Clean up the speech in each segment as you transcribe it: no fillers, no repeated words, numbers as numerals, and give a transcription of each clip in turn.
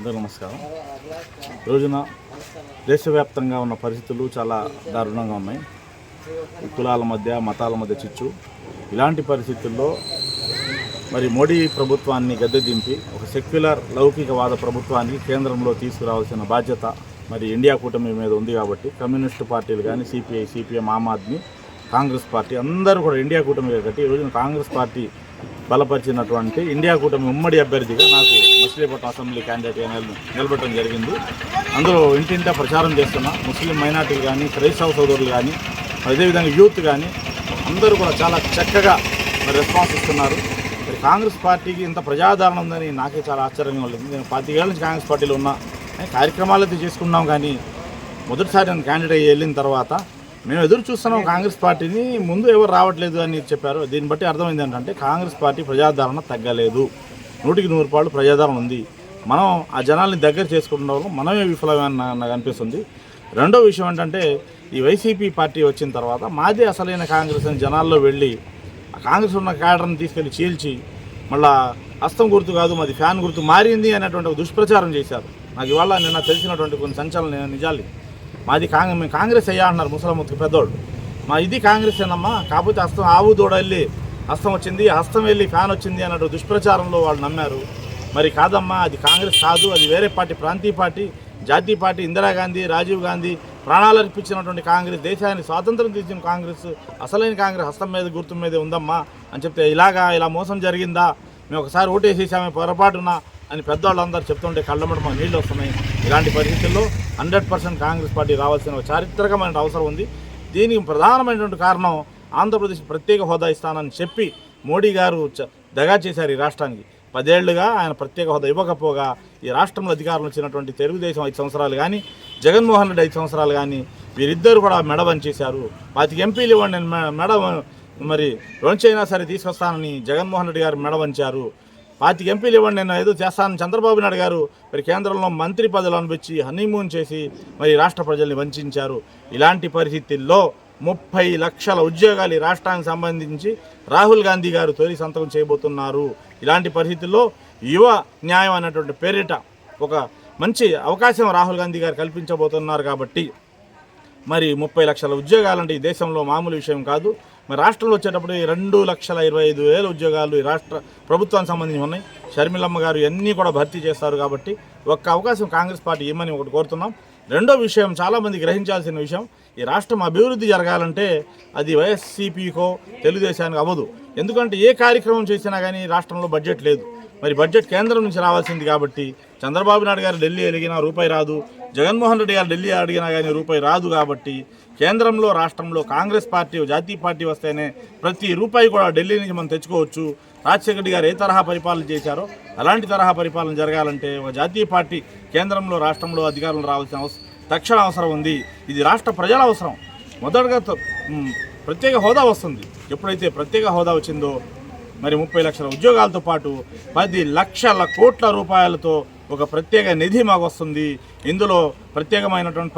అందరికీ నమస్కారం. రోజున దేశవ్యాప్తంగా ఉన్న పరిస్థితులు చాలా దారుణంగా ఉన్నాయి. కులాల మధ్య మతాల మధ్య చిచ్చు. ఇలాంటి పరిస్థితుల్లో మరి మోడీ ప్రభుత్వాన్ని గద్దె దింపి ఒక సెక్యులర్ లౌకికవాద ప్రభుత్వానికి కేంద్రంలో తీసుకురావాల్సిన బాధ్యత మరి ఇండియా కూటమి మీద ఉంది. కాబట్టి కమ్యూనిస్టు పార్టీలు కానీ CPI, CPM, Aam Aadmi, Congress party అందరూ కూడా ఇండియా కూటమి కట్టి ఈ రోజున కాంగ్రెస్ పార్టీ బలపరిచినటువంటి ఇండియా కూటమి ఉమ్మడి అభ్యర్థిగా నాకు మచిలీపట్నం అసెంబ్లీ క్యాండిడేట్గా నిలబెట్టడం జరిగింది. అందులో ఇంటింటా ప్రచారం చేస్తున్న ముస్లిం మైనార్టీలు కానీ, క్రైస్తవ సోదరులు కానీ, అదేవిధంగా యూత్ కానీ అందరూ కూడా చాలా చక్కగా రెస్పాన్స్ ఇస్తున్నారు. మరి కాంగ్రెస్ పార్టీకి ఇంత ప్రజాదరణ ఉందని నాకే చాలా ఆశ్చర్యంగా ఉంటుంది. నేను 25 ఏళ్ళ నుంచి కాంగ్రెస్ పార్టీలో ఉన్నా, కార్యక్రమాలు అయితే చేసుకున్నాం. కానీ మొదటిసారి నేను క్యాండిడేట్ వెళ్ళిన తర్వాత మేము ఎదురు చూస్తున్నాం కాంగ్రెస్ పార్టీని, ముందు ఎవరు రావట్లేదు అని చెప్పారు. దీన్ని బట్టి అర్థమైంది ఏంటంటే కాంగ్రెస్ పార్టీ ప్రజాదరణ తగ్గలేదు. 100కి 100 ప్రజాదరణ ఉంది. మనం ఆ జనాల్ని దగ్గర చేసుకుంటున్న మనమే విఫలమని నాకు అనిపిస్తుంది. రెండో విషయం ఏంటంటే ఈ వైసీపీ పార్టీ వచ్చిన తర్వాత మాదే అసలైన కాంగ్రెస్ అని జనాల్లో వెళ్ళి ఆ కాంగ్రెస్ ఉన్న క్యాడర్ని తీసుకెళ్ళి చీల్చి మళ్ళా హస్తం గుర్తు కాదు మాది ఫ్యాన్ గుర్తు మారింది అనేటువంటి ఒక దుష్ప్రచారం చేశారు. నాకు ఇవాళ నిన్న తెలిసినటువంటి కొన్ని సంచలన నిజాలు. మాది మేము కాంగ్రెస్ అయ్యా అంటున్నారు ముసలమ్మకి పెద్దోళ్ళు. మా ఇది కాంగ్రెస్ ఏనమ్మా, కాకపోతే హస్తం ఆవు దూడ వెళ్ళి హస్తం వచ్చింది, హస్తం వెళ్ళి ఫ్యాన్ వచ్చింది అన్నట్టు దుష్ప్రచారంలో వాళ్ళు నమ్మారు. మరి కాదమ్మా, అది కాంగ్రెస్ కాదు, అది వేరే పార్టీ, ప్రాంతీయ పార్టీ, జాతీయ పార్టీ. ఇందిరాగాంధీ, రాజీవ్ గాంధీ ప్రాణాలు అర్పించినటువంటి కాంగ్రెస్, దేశానికి స్వాతంత్రం తీసిన కాంగ్రెస్, అసలైన కాంగ్రెస్ హస్తం మీద గుర్తు మీదే ఉందమ్మా అని చెప్తే ఇలా మోసం జరిగిందా, మేము ఒకసారి ఓటేసేసామే పొరపాటున అని పెద్దవాళ్ళందరూ చెప్తుంటే కళ్ళమట మాకు నీళ్ళు వస్తున్నాయి. ఇలాంటి పరిస్థితుల్లో 100% కాంగ్రెస్ పార్టీ రావాల్సిన ఒక చారిత్రకమైన అవసరం ఉంది. దీనికి ప్రధానమైనటువంటి కారణం ఆంధ్రప్రదేశ్ ప్రత్యేక హోదా ఇస్తానని చెప్పి మోడీ గారు దగా చేశారు ఈ రాష్ట్రానికి. 10 ఏళ్లుగా ఆయన ప్రత్యేక హోదా ఇవ్వకపోగా ఈ రాష్ట్రంలో అధికారంలో వచ్చినటువంటి తెలుగుదేశం 5 సంవత్సరాలు కానీ, జగన్మోహన్ రెడ్డి 5 సంవత్సరాలు కానీ వీరిద్దరు కూడా మెడ వంచేశారు. 25 ఎంపీలు ఇవ్వండి మెడ మరి రెంచైనా సరే తీసుకొస్తానని జగన్మోహన్ రెడ్డి గారు మెడ వంచారు. 25 ఎంపీలు ఇవ్వండి నేను ఏదో చేస్తానని చంద్రబాబు నాయుడు గారు మరి కేంద్రంలో మంత్రి పదవులు అనిపించి హనీమూన్ చేసి మరి రాష్ట్ర ప్రజల్ని వంచారు. ఇలాంటి పరిస్థితుల్లో 30 లక్షల ఉద్యోగాలు ఈ రాష్ట్రానికి సంబంధించి రాహుల్ గాంధీ గారు తొలి సంతకం చేయబోతున్నారు. ఇలాంటి పరిస్థితుల్లో యువ న్యాయం అనేటువంటి పేరిట ఒక మంచి అవకాశం రాహుల్ గాంధీ గారు కల్పించబోతున్నారు. కాబట్టి మరి 30 లక్షల ఉద్యోగాలంటే ఈ దేశంలో మామూలు విషయం కాదు. మరి రాష్ట్రంలో వచ్చేటప్పుడు 2,25,000 ఉద్యోగాలు ఈ రాష్ట్ర ప్రభుత్వానికి సంబంధించి ఉన్నాయి. షర్మిలమ్మ గారు ఇవన్నీ కూడా భర్తీ చేస్తారు. కాబట్టి ఒక్క అవకాశం కాంగ్రెస్ పార్టీ ఇవ్వమని ఒకటి కోరుతున్నాం. రెండో విషయం, చాలామంది గ్రహించాల్సిన విషయం, ఈ రాష్ట్రం అభివృద్ధి జరగాలంటే అది వైఎస్సీపీకో తెలుగుదేశానికి అవ్వదు. ఎందుకంటే ఏ కార్యక్రమం చేసినా కానీ రాష్ట్రంలో బడ్జెట్ లేదు. మరి బడ్జెట్ కేంద్రం నుంచి రావాల్సింది. కాబట్టి చంద్రబాబు నాయుడు గారు ఢిల్లీ అడిగినా రూపాయి రాదు, జగన్మోహన్ రెడ్డి గారు ఢిల్లీ అడిగినా కానీ రూపాయి రాదు. కాబట్టి కేంద్రంలో రాష్ట్రంలో కాంగ్రెస్ పార్టీ, జాతీయ పార్టీ వస్తేనే ప్రతి రూపాయి కూడా ఢిల్లీ నుంచి మనం తెచ్చుకోవచ్చు. రాజశేఖర రెడ్డి గారు ఏ తరహా పరిపాలన చేశారో అలాంటి తరహా పరిపాలన జరగాలంటే ఒక జాతీయ పార్టీ కేంద్రంలో రాష్ట్రంలో అధికారంలో రావాల్సిన తక్షణ అవసరం ఉంది. ఇది రాష్ట్ర ప్రజల అవసరం. మొదటగా ప్రత్యేక హోదా వస్తుంది. ఎప్పుడైతే ప్రత్యేక హోదా వచ్చిందో మరి 30 లక్షల ఉద్యోగాలతో పాటు 10 లక్షల కోట్ల రూపాయలతో ఒక ప్రత్యేక నిధి మాకు వస్తుంది. ఇందులో ప్రత్యేకమైనటువంటి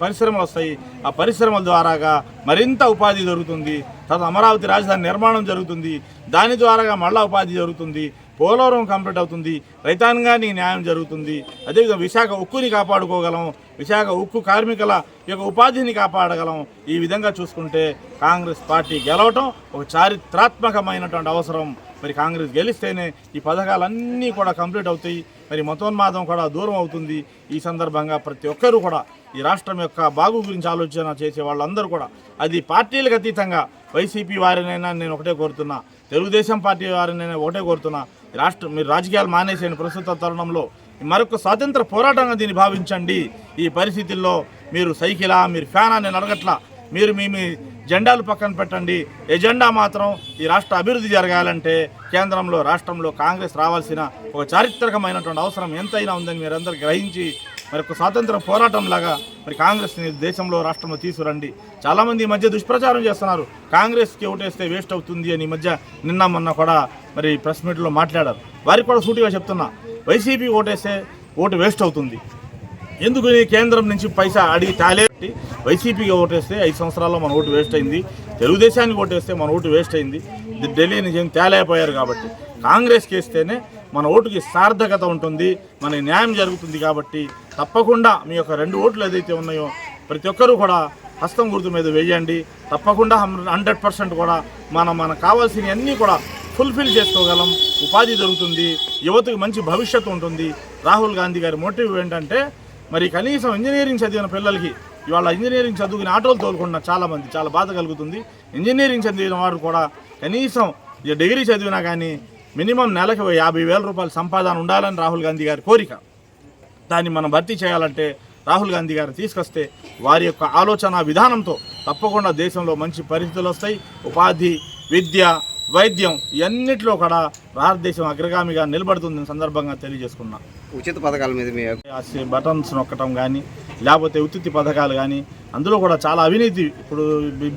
పరిశ్రమలు వస్తాయి. ఆ పరిశ్రమల ద్వారాగా మరింత ఉపాధి జరుగుతుంది. తర్వాత అమరావతి రాజధాని నిర్మాణం జరుగుతుంది. దాని ద్వారాగా మళ్ళా ఉపాధి జరుగుతుంది. పోలవరం కంప్లీట్ అవుతుంది. రైతాంగానికి న్యాయం జరుగుతుంది. అదేవిధంగా విశాఖ ఉక్కుని కాపాడుకోగలం. విశాఖ ఉక్కు కార్మికుల యొక్క ఉపాధిని కాపాడగలం. ఈ విధంగా చూసుకుంటే కాంగ్రెస్ పార్టీ గెలవటం ఒక చారిత్రాత్మకమైనటువంటి అవసరం. మరి కాంగ్రెస్ గెలిస్తేనే ఈ పథకాలన్నీ కూడా కంప్లీట్ అవుతాయి. మరి మతోన్మాదం కూడా దూరం అవుతుంది. ఈ సందర్భంగా ప్రతి ఒక్కరూ కూడా ఈ రాష్ట్రం యొక్క బాగు గురించి ఆలోచన చేసే వాళ్ళందరూ కూడా, అది పార్టీలకు అతీతంగా వైసీపీ వారినైనా నేను ఒకటే కోరుతున్నా, తెలుగుదేశం పార్టీ వారినైనా ఒకటే కోరుతున్నా, మీరు రాజకీయాలు మానేసేయండి. ప్రస్తుత తరుణంలో మరొక స్వాతంత్ర పోరాటంగా దీన్ని భావించండి. ఈ పరిస్థితుల్లో మీరు సైకిలా, మీరు ఫ్యానా నేను అడగట్లా, మీరు మీ జెండాలు పక్కన పెట్టండి. ఎజెండా మాత్రం ఈ రాష్ట్ర అభివృద్ధి జరగాలంటే కేంద్రంలో రాష్ట్రంలో కాంగ్రెస్ రావాల్సిన ఒక చారిత్రకమైనటువంటి అవసరం ఎంతైనా ఉందని మీరందరూ గ్రహించి మరి ఒక స్వాతంత్ర పోరాటం లాగా మరి కాంగ్రెస్ని దేశంలో రాష్ట్రంలో తీసుకురండి. చాలామంది ఈ మధ్య దుష్ప్రచారం చేస్తున్నారు, కాంగ్రెస్కి ఓటేస్తే వేస్ట్ అవుతుంది అని. ఈ మధ్య నిన్న మొన్న కూడా మరి ప్రెస్ మీట్లో మాట్లాడారు. వారికి కూడా సూటిగా చెప్తున్నా, వైసీపీ ఓటేస్తే ఓటు వేస్ట్ అవుతుంది. ఎందుకు కేంద్రం నుంచి పైసా అడిగి తాలేటి వైసీపీకి ఓటేస్తే 5 సంవత్సరాల్లో మన ఓటు వేస్ట్ అయింది, తెలుగుదేశానికి ఓటేస్తే మన ఓటు వేస్ట్ అయింది, ఢిల్లీ నుంచి తేలేకపోయారు. కాబట్టి కాంగ్రెస్కి వేస్తేనే మన ఓటుకి సార్థకత ఉంటుంది, మనకి న్యాయం జరుగుతుంది. కాబట్టి తప్పకుండా మీ యొక్క 2 ఓట్లు ఏదైతే ఉన్నాయో ప్రతి ఒక్కరూ కూడా హస్తం గుర్తు మీద వేయండి. తప్పకుండా 100% కూడా మనకు కావాల్సినవి అన్నీ కూడా ఫుల్ఫిల్ చేసుకోగలం. ఉపాధి దొరుకుతుంది, యువతకు మంచి భవిష్యత్తు ఉంటుంది. రాహుల్ గాంధీ గారి మోటివ్ ఏంటంటే మరి కనీసం ఇంజనీరింగ్ చదివిన పిల్లలకి ఇవాళ ఇంజనీరింగ్ చదువుకుని ఆటోలు తోలుకుంటున్న చాలామంది చాలా బాధ కలుగుతుంది. ఇంజనీరింగ్ చదివిన వారు కూడా కనీసం డిగ్రీ చదివినా కానీ మినిమం నెలకు 50,000 రూపాయల సంపాదన ఉండాలని రాహుల్ గాంధీ గారి కోరిక. దాన్ని మనం భర్తీ చేయాలంటే రాహుల్ గాంధీ గారు తీసుకొస్తే వారి యొక్క ఆలోచన విధానంతో తప్పకుండా దేశంలో మంచి పరిస్థితులు వస్తాయి. ఉపాధి, విద్య, వైద్యం ఇవన్నిటిలో కూడా భారతదేశం అగ్రగామిగా నిలబడుతుందని సందర్భంగా తెలియజేసుకున్నా. ఉచిత పథకాల మీద మీ బటన్స్ నొక్కటం కానీ లేకపోతే ఉచిత పథకాలు కానీ అందులో కూడా చాలా అవినీతి. ఇప్పుడు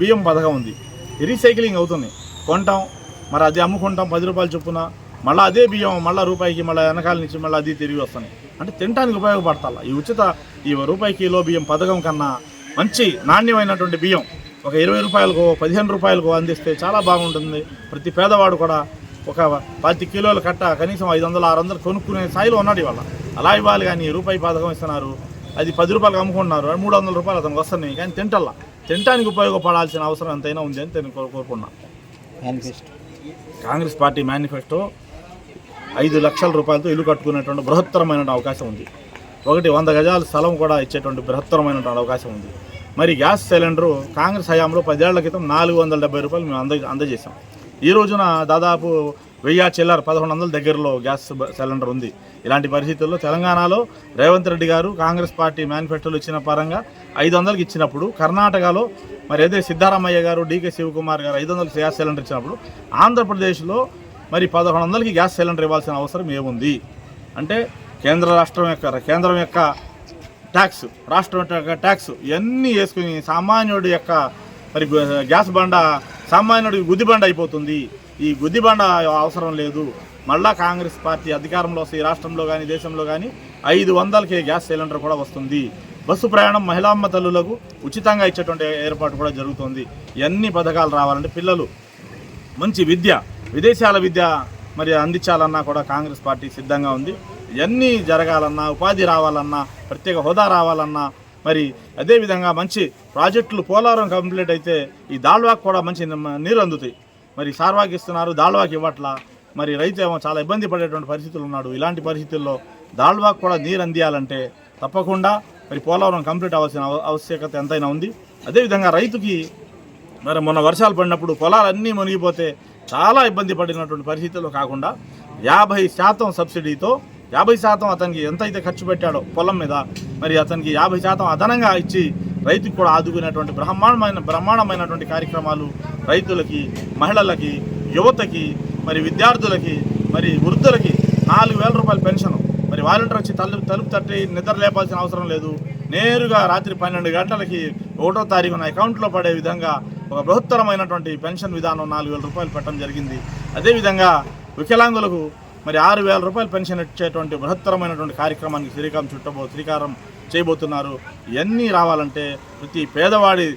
బియ్యం పథకం ఉంది, రీసైక్లింగ్ అవుతుంది, కొంటాం మరి అది అమ్ముకుంటాం 10 రూపాయలు చొప్పున, మళ్ళీ అదే బియ్యం మళ్ళీ రూపాయికి మళ్ళీ వెనకాల నుంచి మళ్ళీ అది తిరిగి వస్తున్నాయి. అంటే తినడానికి ఉపయోగపడతాయి. ఈ రూపాయి కిలో బియ్యం పథకం కన్నా మంచి నాణ్యమైనటువంటి బియ్యం ఒక 20 రూపాయలకు 15 రూపాయలకు అందిస్తే చాలా బాగుంటుంది. ప్రతి పేదవాడు కూడా ఒక 10 కిలోల కట్ట కనీసం 500-600 కొనుక్కునే స్థాయిలో ఉన్నాడు ఇవాళ. అలా ఇవ్వాలి కానీ రూపాయి పథకం ఇస్తున్నారు, అది 10 రూపాయలకు అమ్ముకుంటున్నారు, 300 రూపాయలు అతనికి వస్తున్నాయి. కానీ తినటానికి ఉపయోగపడాల్సిన అవసరం ఎంతైనా ఉంది అని నేను కోరుకున్నా. కాంగ్రెస్ పార్టీ మేనిఫెస్టో 5 లక్షల రూపాయలతో ఇల్లు కట్టుకునేటువంటి బృహత్తరమైన అవకాశం ఉంది. 100 గజాల స్థలం కూడా ఇచ్చేటువంటి బృహత్తరమైన అవకాశం ఉంది. మరి గ్యాస్ సిలిండరు కాంగ్రెస్ హయాంలో 10 ఏళ్ల క్రితం 470 రూపాయలు మేము అందజేసాం. ఈ రోజున దాదాపు 1000 చిల్లర 1100 దగ్గరలో గ్యాస్ సిలిండర్ ఉంది. ఇలాంటి పరిస్థితుల్లో తెలంగాణలో రేవంత్ రెడ్డి గారు కాంగ్రెస్ పార్టీ మేనిఫెస్టోలో ఇచ్చిన పరంగా 500కి ఇచ్చినప్పుడు, కర్ణాటకలో మరి అదే సిద్ధారామయ్య గారు, డీకే శివకుమార్ గారు 500కి గ్యాస్ సిలిండర్ ఇచ్చినప్పుడు ఆంధ్రప్రదేశ్లో మరి 1100కి గ్యాస్ సిలిండర్ ఇవ్వాల్సిన అవసరం ఏముంది? అంటే కేంద్రం యొక్క ట్యాక్స్, రాష్ట్రం యొక్క ట్యాక్స్ ఇవన్నీ వేసుకుని సామాన్యుడి యొక్క మరి గ్యాస్ బండ సామాన్యుడికి గుద్దిబండ అయిపోతుంది. ఈ గుద్దిబండ అవసరం లేదు. మళ్ళా కాంగ్రెస్ పార్టీ అధికారంలో వస్తే ఈ రాష్ట్రంలో కానీ దేశంలో కానీ 500కే గ్యాస్ సిలిండర్ కూడా వస్తుంది. బస్సు ప్రయాణం మహిళామ్మ తల్లులకు ఉచితంగా ఇచ్చేటువంటి ఏర్పాటు కూడా జరుగుతుంది. ఇవన్నీ పథకాలు రావాలంటే పిల్లలు మంచి విద్య, విదేశాల విద్య మరి అందించాలన్నా కూడా కాంగ్రెస్ పార్టీ సిద్ధంగా ఉంది. ఇవన్నీ జరగాలన్నా, ఉపాధి రావాలన్నా, ప్రత్యేక హోదా రావాలన్నా, మరి అదేవిధంగా మంచి ప్రాజెక్టులు పోలవరం కంప్లీట్ అయితే ఈ దాల్వాకి కూడా మంచి నీరు అందుతాయి. మరి సార్వాకి ఇస్తున్నారు, దాల్వాకి ఇవ్వట్లా. మరి రైతు ఏమో చాలా ఇబ్బంది పడేటువంటి పరిస్థితులు ఉన్నాడు. ఇలాంటి పరిస్థితుల్లో దాల్వాకి కూడా నీరు అందియాలంటే తప్పకుండా మరి పోలవరం కంప్లీట్ అవ్వాల్సిన ఆవశ్యకత ఎంతైనా ఉంది. అదేవిధంగా రైతుకి మరి మొన్న వర్షాలు పడినప్పుడు పొలాలన్నీ మునిగిపోతే చాలా ఇబ్బంది పడినటువంటి పరిస్థితుల్లో కాకుండా 50% సబ్సిడీతో 50% అతనికి ఎంతైతే ఖర్చు పెట్టాడో పొలం మీద మరి అతనికి 50% అదనంగా ఇచ్చి రైతుకి కూడా ఆదుకునేటువంటి బ్రహ్మాండమైనటువంటి కార్యక్రమాలు రైతులకి, మహిళలకి, యువతకి, మరి విద్యార్థులకి, మరి వృద్ధులకి 4,000 రూపాయల పెన్షన్. మరి వాలంటీర్ వచ్చి తలుపు తట్టి నిద్ర లేపాల్సిన అవసరం లేదు. నేరుగా రాత్రి 12 గంటలకి 1వ తారీఖున అకౌంట్లో పడే విధంగా ఒక బృహత్తరమైనటువంటి పెన్షన్ విధానం 4,000 రూపాయలు పెట్టడం జరిగింది. అదేవిధంగా వికలాంగులకు మరి 6,000 రూపాయలు పెన్షన్ ఇచ్చేటువంటి బృహత్తరమైనటువంటి కార్యక్రమానికి శ్రీకారం చేయబోతున్నారు. ఇవన్నీ రావాలంటే ప్రతి పేదవాడి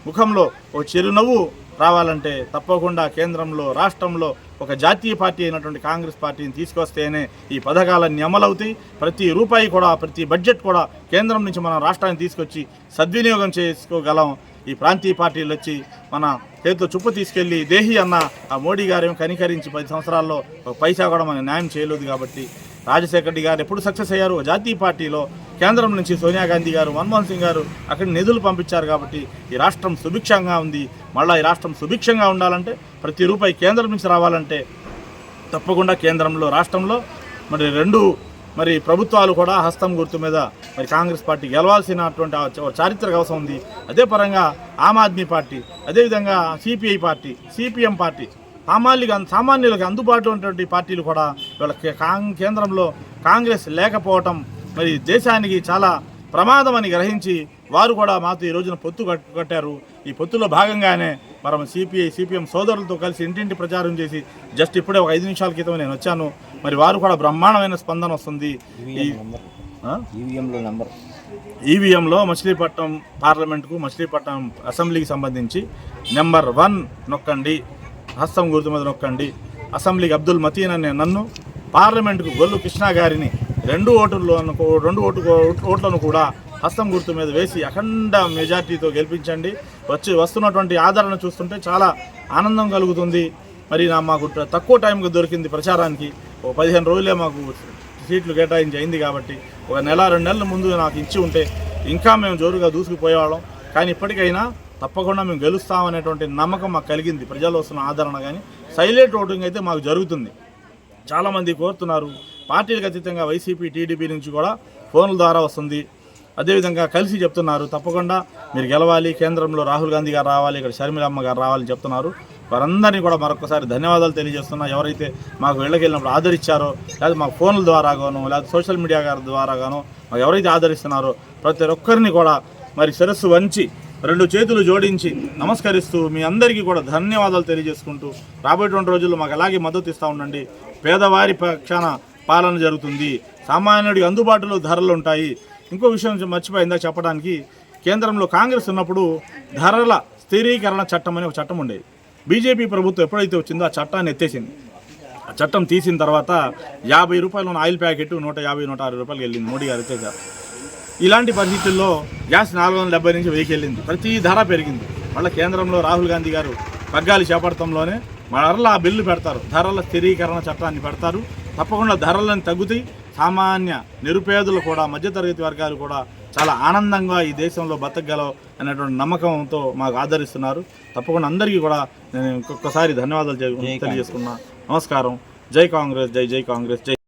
ముఖంలో ఒక చిరునవ్వు రావాలంటే తప్పకుండా కేంద్రంలో, రాష్ట్రంలో ఒక జాతీయ పార్టీ అయినటువంటి కాంగ్రెస్ పార్టీని తీసుకొస్తేనే ఈ పథకాలన్నీ అమలవుతాయి. ప్రతి రూపాయి కూడా, ప్రతి బడ్జెట్ కూడా కేంద్రం నుంచి మన రాష్ట్రాన్ని తీసుకొచ్చి సద్వినియోగం చేసుకోగలం. ఈ ప్రాంతీయ పార్టీలు వచ్చి మన చేతిలో చుప్పు తీసుకెళ్ళి దేహి అన్న ఆ మోడీ గారేమో కనికరించి 10 సంవత్సరాల్లో ఒక పైసా కూడా మన న్యాయం చేయలేదు. కాబట్టి రాజశేఖర రెడ్డి గారు ఎప్పుడు సక్సెస్ అయ్యారు? జాతీయ పార్టీలో కేంద్రం నుంచి సోనియా గాంధీ గారు, మన్మోహన్ సింగ్ గారు అక్కడ నిధులు పంపించారు. కాబట్టి ఈ రాష్ట్రం సుభిక్షంగా ఉంది. మళ్ళీ ఈ రాష్ట్రం సుభిక్షంగా ఉండాలంటే ప్రతి రూపాయి కేంద్రం నుంచి రావాలంటే తప్పకుండా కేంద్రంలో, రాష్ట్రంలో మరి ప్రభుత్వాలు కూడా హస్తం గుర్తు మీద మరి కాంగ్రెస్ పార్టీ గెలవాల్సినటువంటి చారిత్రక అవసరం ఉంది. అదే పరంగా ఆమ్ ఆద్మీ పార్టీ, అదేవిధంగా సిపిఐ పార్టీ, సిపిఎం పార్టీ, సామాన్యులకు అందుబాటులో ఉన్నటువంటి పార్టీలు కూడా వీళ్ళకి కేంద్రంలో కాంగ్రెస్ లేకపోవటం మరి దేశానికి చాలా ప్రమాదం అని గ్రహించి వారు కూడా మాతో ఈ రోజున పొత్తు కట్టారు. ఈ పొత్తులో భాగంగానే మనం సిపిఎం సోదరులతో కలిసి ఇంటింటి ప్రచారం చేసి జస్ట్ ఇప్పుడే ఒక 5 నిమిషాల క్రితం నేను వచ్చాను. మరి వారు కూడా బ్రహ్మాండమైన స్పందన వస్తుంది. ఈవీఎంలో మచిలీపట్నం పార్లమెంటుకు, మచిలీపట్నం అసెంబ్లీకి సంబంధించి నెంబర్ 1 నొక్కండి, హస్తం గుర్తు మీద నొక్కండి. అసెంబ్లీకి అబ్దుల్ మతీన్ అనే నన్ను పార్లమెంటుకు గొల్లు కృష్ణ గారిని 2 ఓట్లను కూడా హస్తం గుర్తు మీద వేసి అఖండ మెజార్టీతో గెలిపించండి. వస్తున్నటువంటి ఆదరణ చూస్తుంటే చాలా ఆనందం కలుగుతుంది. మరి మాకు తక్కువ టైంకి దొరికింది ప్రచారానికి. 15 రోజులే మాకు సీట్లు కేటాయించి అయింది కాబట్టి 1 నెల 2 నెలల ముందు నాకు ఇచ్చి ఉంటే ఇంకా మేము జోరుగా దూసుకుపోయేవాళ్ళం. కానీ ఇప్పటికైనా తప్పకుండా మేము గెలుస్తామనేటువంటి నమ్మకం మాకు కలిగింది. ప్రజలు వస్తున్న ఆదరణ కానీ సైలెంట్ ఓటింగ్ అయితే మాకు జరుగుతుంది. చాలామంది కోరుతున్నారు. పార్టీలకు అతీతంగా వైసీపీ టీడీపీ నుంచి కూడా ఫోన్ల ద్వారా వస్తుంది. అదేవిధంగా కలిసి చెప్తున్నారు తప్పకుండా మీరు గెలవాలి, కేంద్రంలో రాహుల్ గాంధీ గారు రావాలి, ఇక్కడ షర్మిలమ్మ గారు రావాలని చెప్తున్నారు. వారందరినీ కూడా మరొకసారి ధన్యవాదాలు తెలియజేస్తున్నా. ఎవరైతే మాకు వెళ్ళకెళ్ళినప్పుడు ఆదరించారో, లేదా మాకు ఫోన్ల ద్వారాగానో, లేదా సోషల్ మీడియా గారి ద్వారాగానో మాకు ఎవరైతే ఆదరిస్తున్నారో ప్రతి ఒక్కరిని కూడా మరి శిరస్సు వంచి 2 చేతులు జోడించి నమస్కరిస్తూ మీ అందరికీ కూడా ధన్యవాదాలు తెలియజేసుకుంటూ రాబోయేటువంటి రోజుల్లో మాకు అలాగే మద్దతు ఇస్తూ ఉండండి. పేదవారి పక్షాన పాలన జరుగుతుంది. సామాన్యుడికి అందుబాటులో ధరలు ఉంటాయి. ఇంకో విషయం మర్చిపోయిందా చెప్పడానికి, కేంద్రంలో కాంగ్రెస్ ఉన్నప్పుడు ధరల స్థిరీకరణ చట్టం అనే ఒక చట్టం ఉండేది. బీజేపీ ప్రభుత్వం ఎప్పుడైతే వచ్చిందో ఆ చట్టాన్ని ఎత్తేసింది. ఆ చట్టం తీసిన తర్వాత 50 రూపాయలు ఉన్న ఆయిల్ ప్యాకెట్ 150-160 రూపాయలకి వెళ్ళింది మోడీ గారు ఎత్తేసారు. ఇలాంటి పరిస్థితుల్లో గ్యాస్ 470 నుంచి 1000కి వెళ్ళింది. ప్రతి ధర పెరిగింది. మళ్ళీ కేంద్రంలో రాహుల్ గాంధీ గారు పగ్గాలు చేపడటంలోనే మరలా ఆ బిల్లు పెడతారు, ధరల స్థిరీకరణ చట్టాన్ని పెడతారు. తప్పకుండా ధరలను తగ్గుతాయి. సామాన్య నిరుపేదలు కూడా, మధ్యతరగతి వర్గాలు కూడా చాలా ఆనందంగా ఈ దేశంలో బతకగలవు అనేటువంటి నమ్మకంతో మాకు ఆదరిస్తున్నారు. తప్పకుండా అందరికీ కూడా నేను ఇంకొకసారి ధన్యవాదాలు తెలియజేసుకున్నా. నమస్కారం. జై కాంగ్రెస్, జై జై కాంగ్రెస్, జై.